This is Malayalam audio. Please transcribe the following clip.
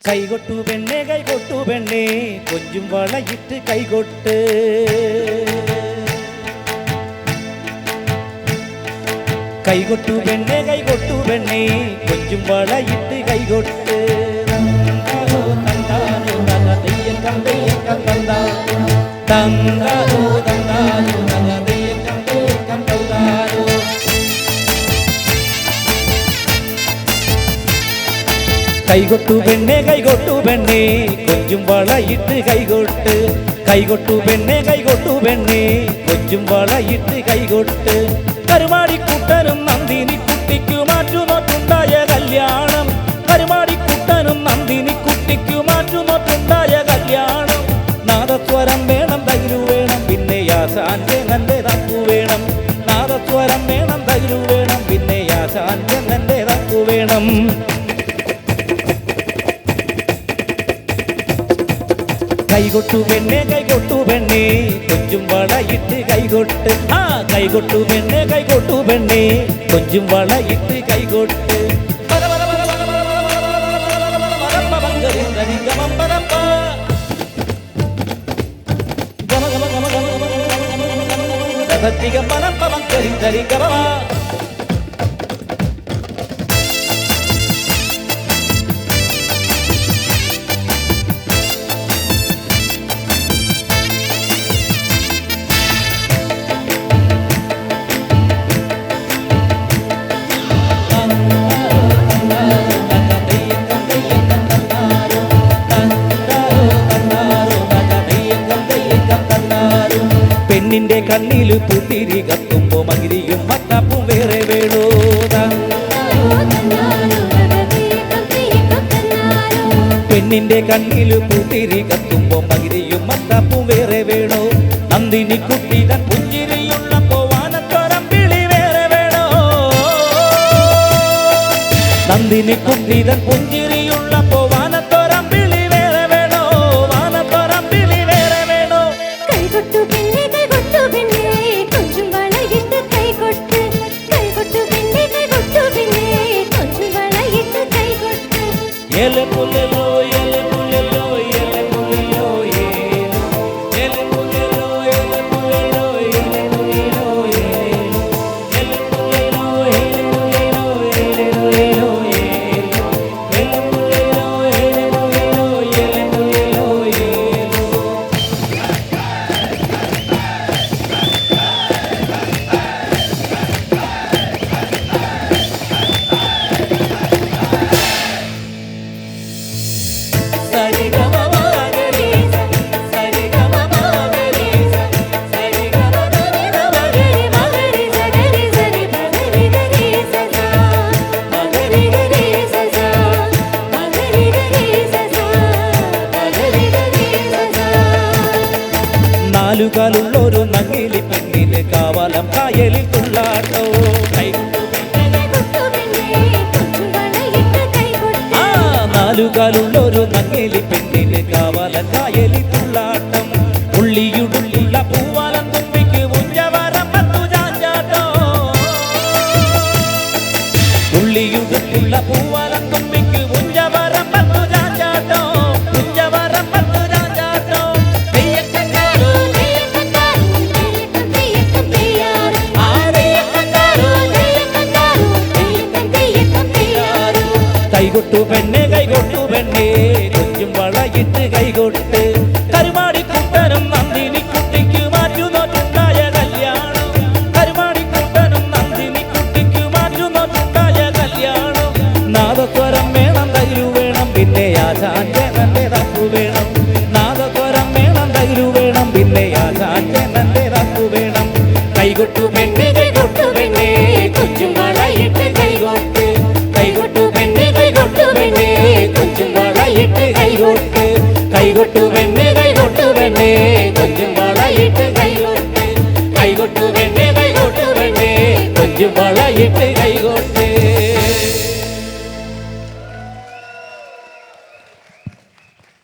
കൈകൊട്ടു പെണ്ണേ കൈകൊട്ടു പെണ്ണേ കൊഞ്ചും വളയിട്ട് കൈകൊട്ട് കൈകൊട്ടു പെണ്ണേ കൈകൊട്ടു പെണ്ണേ കൊഞ്ചും വളയിട്ട് കൈകൊട്ട് കൈകൊട്ടു പെണ്ണേ കൈകൊട്ടു പെണ്ണേ കൊഞ്ചും വളയിട്ട് കൈകൊട്ട് കൈകൊട്ടു പെണ്ണേ കൈകൊട്ടു പെണ്ണേ കൊഞ്ചും വളയിട്ട് കൈകൊട്ട് കരുമാടിക്കുട്ടനും നന്ദിനി കുട്ടിക്കു മാറ്റുനോട്ടുണ്ടായ കല്യാണം കരുമാടിക്കുട്ടനും നന്ദിനി കുട്ടിക്കു മാറ്റുനോട്ടുണ്ടായ കല്യാണം നാദസ്വരം വേണം തകിലു വേണം പിന്നെ യാസാന്റെ നന്റെ തക്കു വേണം നാദസ്വരം വേണം തകിലു വേണം പിന്നെ യാസാന്റെ നന്റെ തക്കു വേണം കൈകൊട്ടു പെണ്ണേ കൈകൊട്ടു പെണ്ണേ കൊഞ്ചും വളയിട്ട് കൈകൊട്ട് ആ കൈകൊട്ടു പെണ്ണേ കൈകൊട്ടു പെണ്ണേ കൊഞ്ചും വളയിട്ട് കൈകൊട്ട് പെണ്ണിന്റെ കണ്ണില് പുത്തിരി കത്തുമ്പോ മകിരിയും മത്താപ്പും വേറെ വേണോ പെണ്ണിന്റെ കണ്ണില് പുത്തിരി കത്തുമ്പോ മകിരിയും മത്താപ്പും വേറെ വേണോ നന്ദിനി കുട്ടി തൻ പുഞ്ചിരിയുള്ളപ്പോ വാനത്തോരം വിളി വേറെ വേണോ നന്ദിനി കുട്ടി തൻ പുഞ്ചിരിയുള്ളപ്പോ വാനത്തോരം വിളി വേറെ വേണോ വാനത്തോരം വിളി വേറെ വേണോ കൈകൊട്ടു പെണ്ണേ കൈകൊട്ടു പെണ്ണേ കൊഞ്ചും വളയിട്ട് കൈകൊട്ട് കൈകൊട്ടു പെണ്ണേ കൈകൊട്ടു പെണ്ണേ കൊഞ്ചും വളയിട്ട് കൈകൊട്ട് എല പുലലോ എല പുലലോ എല പുലലോ എല പുലലോ എല പുലലോ എല പുലലോ എല പുലലോ എല പുലലോ എല പുലലോ എല പുലലോ എല പുലലോ നാലുകാലുള്ളൊരു നങ്ങിലി പെണ്ണിന് കാവലം കായലിൽ തുള്ളാട്ടോ നാലുകാലുള്ളൊരു നങ്ങിലി പെണ്ണിന് കാവലം കായലിൽ തുള്ളാട്ടം ഉള്ളിയുടുള്ള പൂവാലം തുമ്പിക്ക് മുഞ്ചവരം പത്തു ചാഞ്ചാട്ടോ ഉള്ളിയുടുള്ള പൂവാലം തുമ്പിക്ക് മുഞ്ചവരം പത്തു ചാഞ്ചാട്ടോ മുഞ്ചവരം പത്തു ചാഞ്ചാട്ടോ കൈകൊട്ടു പെണ്ണേ കൈകൊട്ടു പെണ്ണേ കൊഞ്ചും വളയിട്ട് കൈകൊട്ട് കരുമാടിക്കുട്ടനും നന്ദിനി കുട്ടിക്ക് മാറ്റുനോട്ടുണ്ടായ കല്യാണം കരുമാടിക്കുട്ടനും നന്ദിനി കുട്ടിക്ക് മാറ്റുനോട്ടുണ്ടായ കല്യാണം നാദസ്വരം വേണം തകിലു വേണം പിന്നെ യാസാന്റെ നന്റെ തക്കു വേണം നാദസ്വരം വേണം തകിലു വേണം പിന്നെ യാസാന്റെ നന്റെ തക്കു വേണം കൈകൊട്ടു പെണ്ണേ കൈകൊട്ടു പെണ്ണേ കൊഞ്ചും വളയിട്ട് കൈകൊട്ട് കൈകൊട്ടു പെണ്ണേ കൈകൊട്ടു പെണ്ണേ കൊഞ്ചും വളയിട്ട് കൈകൊട്ട് കൈകൊട്ടു പെണ്ണേ കൈകൊട്ടു പെണ്ണേ കൊഞ്ചും വളയിട്ട് കൈകൊട്ട് കൈകൊട്ടു പെണ്ണേ കൈകൊട്ടു പെണ്ണേ കൊഞ്ചും വളയിട്ട്